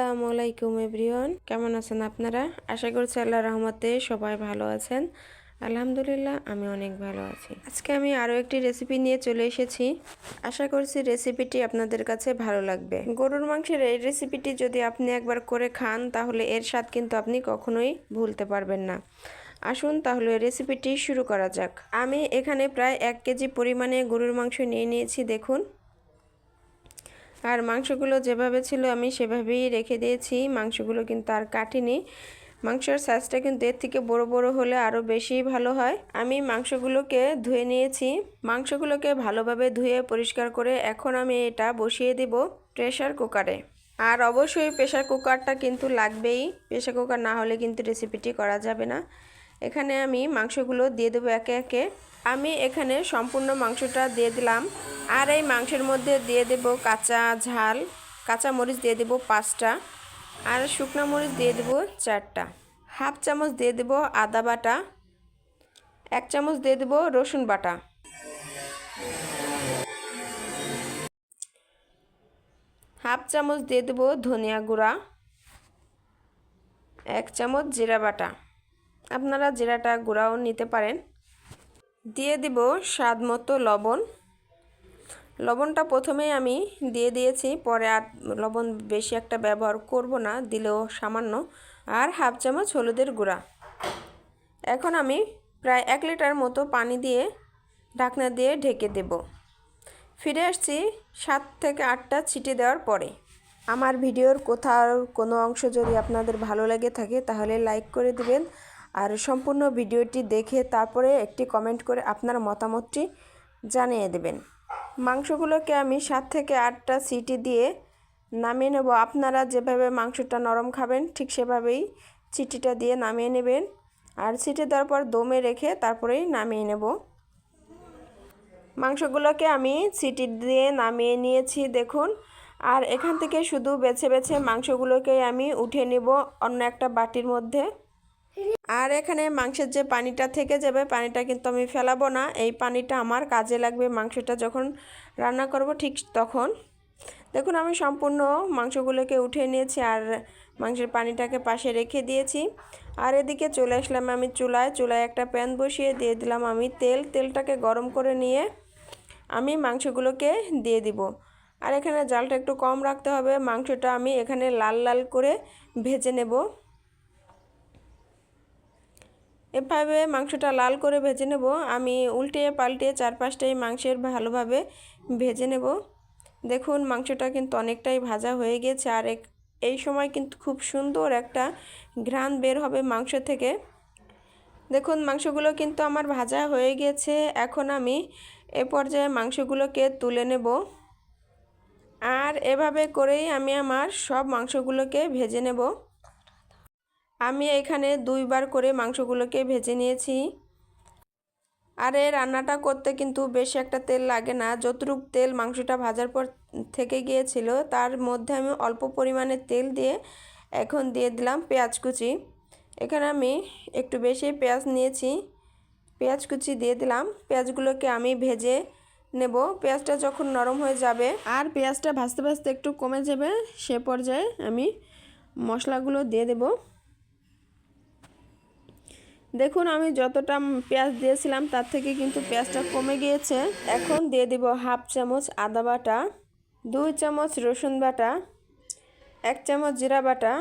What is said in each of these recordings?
আসসালামু আলাইকুম এভরিওয়ান, কেমন আছেন আপনারা? আশা করছি আল্লাহর রহমতে সবাই ভালো আছেন। আলহামদুলিল্লাহ, আমি অনেক ভালো আছি। আজকে আমি আরও একটি রেসিপি নিয়ে চলে এসেছি। আশা করছি রেসিপিটি আপনাদের কাছে ভালো লাগবে। গরুর মাংসের এই রেসিপিটি যদি আপনি একবার করে খান তাহলে এর স্বাদ কিন্তু আপনি কখনোই ভুলতে পারবেন না। আসুন তাহলে রেসিপিটি শুরু করা যাক। আমি এখানে প্রায় 1 কেজি পরিমাণে গরুর মাংস নিয়ে নিয়েছি, দেখুন। আর মাংসগুলো যেভাবে ছিল আমি সেভাবেই রেখে দিয়েছি। মাংসগুলো কিন্তু আর কাটিনি। মাংসের সাইজটা কিন্তু এর থেকে বড় বড় হলে আরও বেশি ভালো হয়। আমি মাংসগুলোকে ধুয়ে নিয়েছি। মাংসগুলোকে ভালোভাবে ধুয়ে পরিষ্কার করে এখন আমি এটা বসিয়ে দিব প্রেসার কুকারে। আর অবশ্যই প্রেসার কুকারটা কিন্তু লাগবেই। প্রেসার কুকার না হলে কিন্তু রেসিপিটি করা যাবে না। এখানে আমি মাংসগুলো দিয়ে দেবো একে একে। আমি এখানে সম্পূর্ণ মাংসটা দিয়ে দিলাম। আর এই মাংসের মধ্যে দিয়ে দেব কাঁচা ঝাল, কাঁচা মরিচ দিয়ে দেব 5টা, আর শুকনো মরিচ দিয়ে দেব 4টা। হাফ চামচ দিয়ে দেব আদা বাটা, 1 চামচ দিয়ে দেব রসুন বাটা, হাফ চামচ দিয়ে দেব ধনিয়া গুঁড়া, 1 চামচ জিরা বাটা। আপনারা জিরাটা গুঁড়াও নিতে পারেন। দিয়ে দিব স্বাদ মতো লবণ। লবণটা প্রথমেই আমি দিয়ে দিয়েছি, পরে আর লবণ বেশি একটা ব্যবহার করব না, দিলেও সামান্য। আর হাফ চামচ হলুদের গুঁড়া। এখন আমি প্রায় 1 লিটার মতো পানি দিয়ে ঢাকনা দিয়ে ঢেকে দেব। ফিরে আসছি 7 থেকে 8টা সিটি দেওয়ার পরে। আমার ভিডিওর কোথাও কোনো অংশ যদি আপনাদের ভালো লেগে থাকে তাহলে লাইক করে দিবেন, আর সম্পূর্ণ ভিডিওটি দেখে তারপরে একটি কমেন্ট করে আপনার মতামতটি জানিয়ে দেবেন। মাংসগুলোকে আমি 7 থেকে 8টা সিটি দিয়ে নামিয়ে নেব। আপনারা যেভাবে মাংসটা নরম খাবেন ঠিক সেভাবেই সিটিটা দিয়ে নামিয়ে নেবেন। আর সিটি দেওয়ার পর দমে রেখে তারপরেই নামিয়ে নেব। মাংসগুলোকে আমি সিটি দিয়ে নামিয়ে নিয়েছি, দেখুন। আর এখান থেকে শুধু বেছে বেছে মাংসগুলোকে আমি উঠিয়ে নেব অন্য একটা বাটির মধ্যে। আর এখানে মাংসের যে পানিটা থেকে যাবে, পানিটা কিন্তু আমি ফেলাবো না। এই পানিটা আমার কাজে লাগবে মাংসটা যখন রান্না করব ঠিক তখন। দেখুন, আমি সম্পূর্ণ মাংসগুলোকে উঠিয়ে নিয়েছি আর মাংসের পানিটাকে পাশে রেখে দিয়েছি। আর এদিকে চলে আসলাম আমি চুলায় একটা প্যান বসিয়ে দিয়ে দিলাম আমি তেলটাকে গরম করে নিয়ে আমি মাংসগুলোকে দিয়ে দিব। আর এখানে জালটা একটু কম রাখতে হবে। মাংসটা আমি এখানে লাল লাল করে ভেজে নেব। এভাবে মাংসটা লাল করে ভেজে নেব। আমি উল্টে পাল্টে 4-5টাই মাংসের ভালোভাবে ভেজে নেব। দেখুন, মাংসটা কিন্তু অনেকটাই ভাজা হয়ে গেছে। আর এই সময় কিন্তু খুব সুন্দর একটা ঘ্রাণ বের হবে মাংস থেকে। দেখুন, মাংসগুলো কিন্তু আমার ভাজা হয়ে গেছে। এখন আমি এ পর্যায়ে মাংসগুলোকে তুলে নেব। আর এভাবে করেই আমি আমার সব মাংসগুলোকে ভেজে নেব। আমি এখানে 2বার করে মাংসগুলোকে ভেজে নিয়েছি। আর এই রান্নাটা করতে কিন্তু বেশি একটা তেল লাগে না। যতটুকু তেল মাংসটা ভাজার পর থেকে গিয়েছিল তার মধ্যে আমি অল্প পরিমাণে তেল দিয়ে এখন দিয়ে দিলাম পেঁয়াজ কুচি। এখানে আমি একটু বেশি পেঁয়াজ নিয়েছি, পেঁয়াজ কুচি দিয়ে দিলাম। পেঁয়াজগুলোকে আমি ভেজে নেব। পেঁয়াজটা যখন নরম হয়ে যাবে আর পেঁয়াজটা ভাজতে ভাজতে একটু কমে যাবে, সে পর্যায়ে আমি মশলাগুলো দিয়ে দেব। দেখুন, আমি যতটা পেঁয়াজ দিয়েছিলাম তার থেকে কিন্তু পেঁয়াজটা কমে গিয়েছে। এখন দিয়ে দিব হাফ চামচ আদা বাটা, 2 চামচ রসুন বাটা, 1 চামচ জিরা বাটা,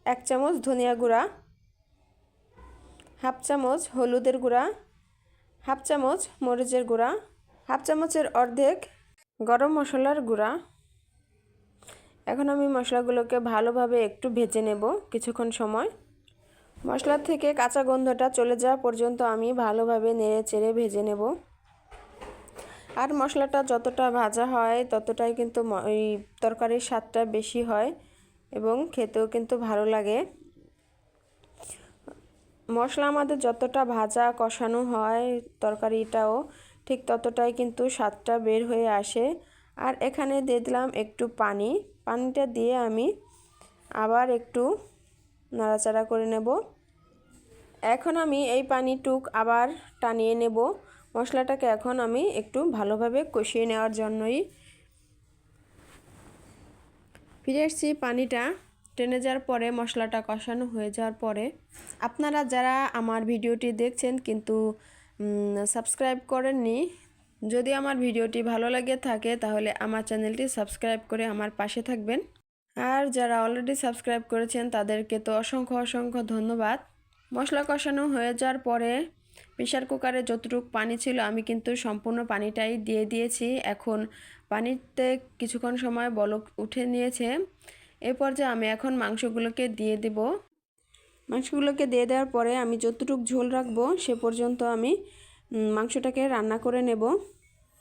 1 চামচ ধনিয়া গুঁড়া, হাফ চামচ হলুদের গুঁড়া, হাফ চামচ মরিচের গুঁড়া, হাফ চামচের অর্ধেক গরম মশলার গুঁড়া। এখন আমি মশলাগুলোকে ভালোভাবে একটু ভেজে নেব কিছুক্ষণ সময়। মশলা থেকে কাঁচা গন্ধটা চলে যাওয়া পর্যন্ত আমি ভালোভাবে নেড়ে চেড়ে ভেজে নেব। আর মশলাটা যতটা ভাজা হয় ততটাই কিন্তু এই তরকারির স্বাদটা বেশি হয় এবং খেতেও কিন্তু ভালো লাগে। মশলা আমাদের যতটা ভাজা কষানো হয় তরকারিটাও ঠিক ততটাই কিন্তু স্বাদটা বের হয়ে আসে। আর এখানে দিয়ে দিলাম একটু পানিটা দিয়ে আমি আবার একটু নাড়াচাড়া করে নেব। এখন আমি এই পানিটুক আবার টানিয়ে নেব। মশলাটাকে এখন আমি একটু ভালোভাবে কষিয়ে নেওয়ার জন্যই ফিরে আসছি পানিটা টেনে যাওয়ার পরে মশলাটা কষানো হয়ে যাওয়ার পরে আপনারা যারা আমার ভিডিওটি দেখছেন কিন্তু সাবস্ক্রাইব করেননি, যদি আমার ভিডিওটি ভালো লাগে থাকে তাহলে আমার চ্যানেলটি সাবস্ক্রাইব করে আমার পাশে থাকবেন। আর যারা অলরেডি সাবস্ক্রাইব করেছেন তাদেরকে তো অসংখ্য অসংখ্য ধন্যবাদ। মশলা কষানো হয়ে যাওয়ার পরে প্রেসার কুকারে যতটুকু পানি ছিল আমি কিন্তু সম্পূর্ণ পানিটাই দিয়ে দিয়েছি। এখন পানিতে কিছুক্ষণ সময় বলক উঠে নিয়েছে। এই পর্যায়ে আমি এখন মাংসগুলোকে দিয়ে দেব। মাংসগুলোকে দিয়ে দেওয়ার পরে আমি যতটুকু ঝোল রাখবো সে পর্যন্ত আমি মাংসটাকে রান্না করে নেব।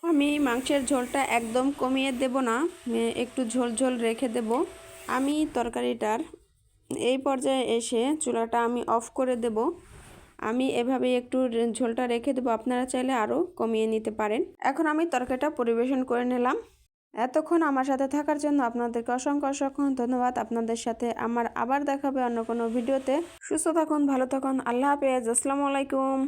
আমি মাংসের ঝোলটা একদম কমিয়ে দেব না, একটু ঝোল ঝোল রেখে দেব। আমি তরকারিটার এই পর্যায়ে এসে চুলাটা আমি অফ করে দেব। আমি এভাবে একটু ঝোলটা রেখে দেবো, আপনারা চাইলে আরও কমিয়ে নিতে পারেন। এখন আমি তরকারিটা পরিবেশন করে নিলাম। এতক্ষণ আমার সাথে থাকার জন্য আপনাদেরকে অসংখ্য অসংখ্য ধন্যবাদ। আপনাদের সাথে আমার আবার দেখা হবে অন্য কোনো ভিডিওতে। সুস্থ থাকুন, ভালো থাকুন, আল্লাহ হাফেজ, আসসালামু আলাইকুম।